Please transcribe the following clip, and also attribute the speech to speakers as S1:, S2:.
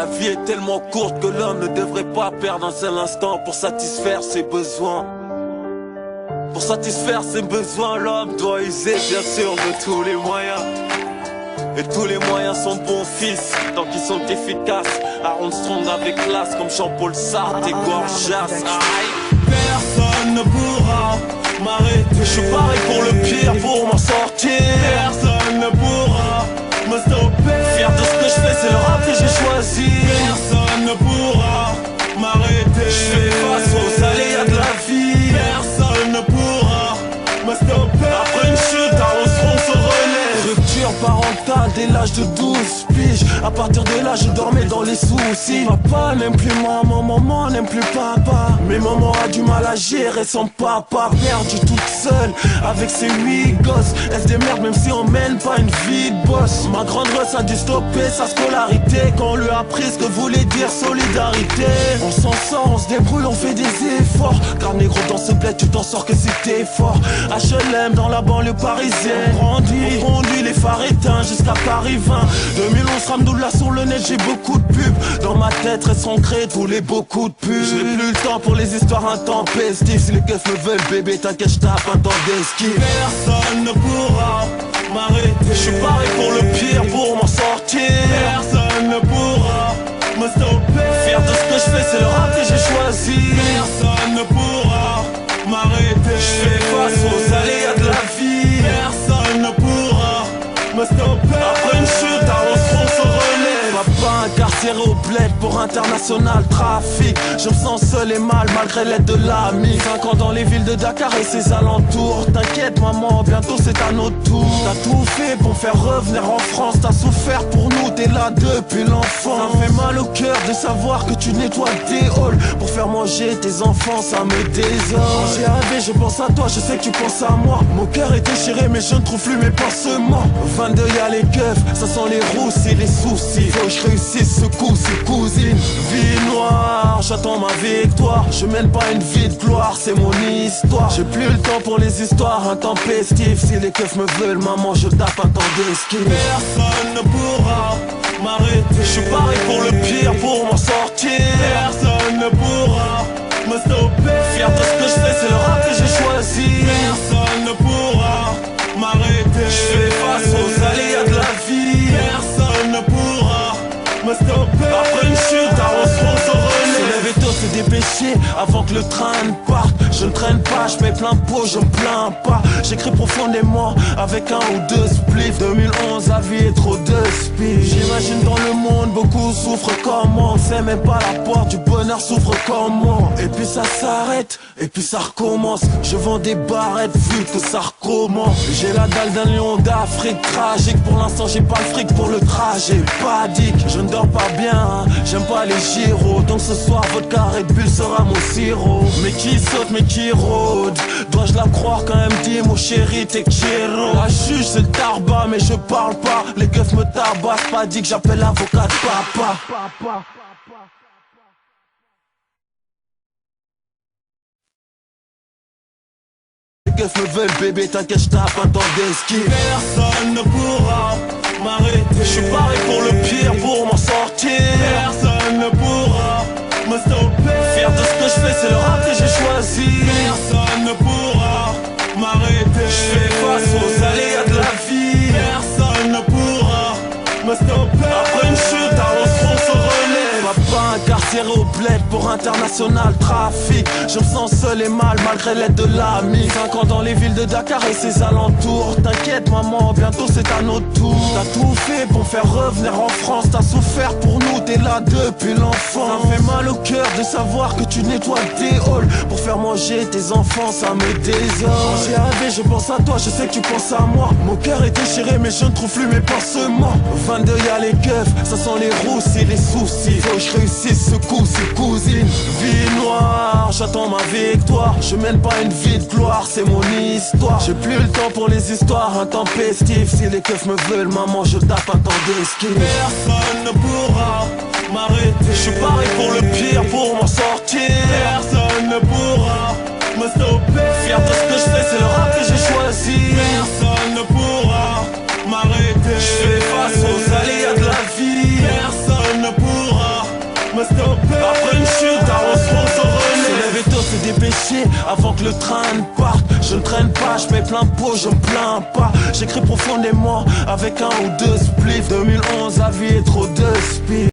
S1: La vie est tellement courte que l'homme ne devrait pas perdre un seul instant pour satisfaire ses besoins. Pour satisfaire ses besoins, l'homme doit user bien sûr de tous les moyens. Et tous les moyens sont bons fils, tant qu'ils sont efficaces. Armstrong avec classe comme Jean-Paul Sartre et Gorgias.
S2: Personne ne pourra m'arrêter.
S1: Je suis paré pour le pire, pour m'en sortir.
S2: Personne ne pourra me stopper.
S1: Fier de ce que je fais, c'est le rap que j'ai choisi.
S2: Personne ne pourra m'arrêter.
S1: Je fais face aux aléas de la vie.
S2: Personne ne pourra me stopper.
S1: Après une chute, Armstrong se relève. Rupture parentale dès l'âge de 12 piges. À partir de là, je dormais dans les soucis. Papa n'aime plus maman n'aime plus papa. Mais maman a du mal à gérer son papa. Perdu toute seule avec ses 8 gosses. Elle se démerde même si on mène pas une vie de boss. Ma grande gosse a dû stopper sa scolarité quand on lui a appris ce que voulait dire solidarité. On s'en sort, on se débrouille, on fait des efforts. Grave négro dans ce bled, tu t'en sors que si t'es fort. HLM dans la banlieue parisienne. On conduit les phares éteints jusqu'à Paris 20. 2011 Ramdoula sur le net, j'ai beaucoup de pubs. Dans ma tête restent ancrés tous les beaucoup de pubs. J'ai plus le temps pour les histoires intempestives. Si les keufs me veulent bébé, t'inquiète, j'tape un temps d'esquive.
S2: Personne ne pourra m'arrêter.
S1: Je suis paré pour le pire, pour m'en sortir.
S2: Personne ne pourra me stopper.
S1: Fier de ce que je fais, c'est le rap que j'ai choisi.
S2: Personne ne pourra m'arrêter.
S1: Je fais face aux aléas de la vie.
S2: Personne ne pourra me stopper.
S1: Après une chute, Armstrong se relève. Papa incarcéré au bled pour international trafic. Je me sens seul et mal malgré l'aide de l'ami. 5 ans dans les villes de Dakar et ses alentours. T'inquiète maman, bientôt c'est à notre tour. T'as tout fait pour me faire revenir en France. T'as souffert pour nous, t'es là depuis l'enfant. Ça fait mal au cœur de savoir que tu nettoies tes halls pour faire manger tes enfants, ça me désole. Quand j'ai rêvé, je pense à toi, je sais que tu penses à moi. Mon cœur est déchiré mais je ne trouve plus mes pansements. 22 y'a les keufs, ça sent les rousses et les soucis. Faut que je réussisse ce coup-ci cousine. Vie noire, j'attends ma victoire. Je mène pas une vie de gloire, c'est mon histoire. J'ai plus le temps pour les histoires intempestives. Si les keufs me veulent, maman, je tape un temps d'esquive.
S2: Personne ne pourra m'arrêter.
S1: Je suis paré pour le pire, pour m'en sortir.
S2: Personne ne pourra me stopper.
S1: Fier de ce que je fais, c'est le rap que j'ai choisi.
S2: Personne ne pourra m'arrêter.
S1: Je fais face aux aléas de la vie.
S2: Personne ne pourra me stopper.
S1: Après une chute, Armstrong se relève. Et tôt se dépêcher avant que le train ne parte. Je ne traîne pas, je mets plein de pot, je me plains pas. J'écris profondément avec un ou deux spliffs. 2011, la vie est trop de speed. J'imagine dans le monde beaucoup souffrent comme moi. On sait même pas la porte du bonheur souffre comme moi. Et puis ça s'arrête, et puis ça recommence. Je vends des barrettes vu que ça recommence. J'ai la dalle d'un lion d'Afrique tragique. Pour l'instant j'ai pas le fric pour le trajet. Pas dick, je ne dors pas bien, hein. J'aime pas les gyros. Donc ce soir votre carré de bulle sera mon sirop. Mais qui saute, mais qui rôde. Dois-je la croire quand même dit mon chéri t'es chéro. La juge c'est le tarba mais je parle pas. Les keufs me tabassent, pas dit que j'appelle l'avocat de papa. Les keufs me veulent bébé, t'inquiète j'tape un temps d'esquive.
S2: Personne ne pourra m'arrêter.
S1: Je suis paré pour le pire, pour m'en sortir.
S2: Personne ne pourra me stopper.
S1: Fier de ce que je fais, c'est le rap que j'ai choisi.
S2: Personne ne pourra m'arrêter.
S1: Je fais face aux aléas de la vie.
S2: Personne ne pourra me stopper.
S1: Après une chute, Armstrong se relève. Papa incarcéré au bled pour international trafic. Je me sens seul et mal malgré l'aide de l'ami. 5 ans dans les villes de Dakar et ses alentours. T'inquiète maman, bientôt c'est à notre tour. T'as tout fait pour me faire revenir en France. T'as souffert pour nous, t'es là depuis l'enfant. Ça fait mal au cœur de savoir que tu nettoies tes halls pour faire manger tes enfants, ça me désole. Quand j'ai rêvé, je pense à toi, je sais que tu penses à moi. Mon cœur est déchiré mais je ne trouve plus mes pansements. 22 y'a les keufs, ça sent les rousses et les soucis. Faut que je réussisse ce coup-ci cousine. Vie noire, j'attends ma victoire. Je mène pas une vie de gloire, c'est mon histoire. J'ai plus le temps pour les histoires intempestives. Si les keufs me veulent, maman, je tape un temps d'esquive.
S2: Personne ne pourra m'arrêter.
S1: Je suis paré pour le pire, pour m'en sortir.
S2: Personne ne pourra me stopper.
S1: Fier de ce que je fais, c'est le rap que j'ai choisi.
S2: Personne ne pourra m'arrêter.
S1: Je fais face aux aléas de la vie.
S2: Personne ne pourra après une chute, on se prend son relais.
S1: Se lever tôt, se dépêcher avant que le train ne parte. Je ne traîne pas, je mets plein de pots, je me plains pas. J'écris profondément avec un ou deux spliffs. 2011, avis et trop de speed.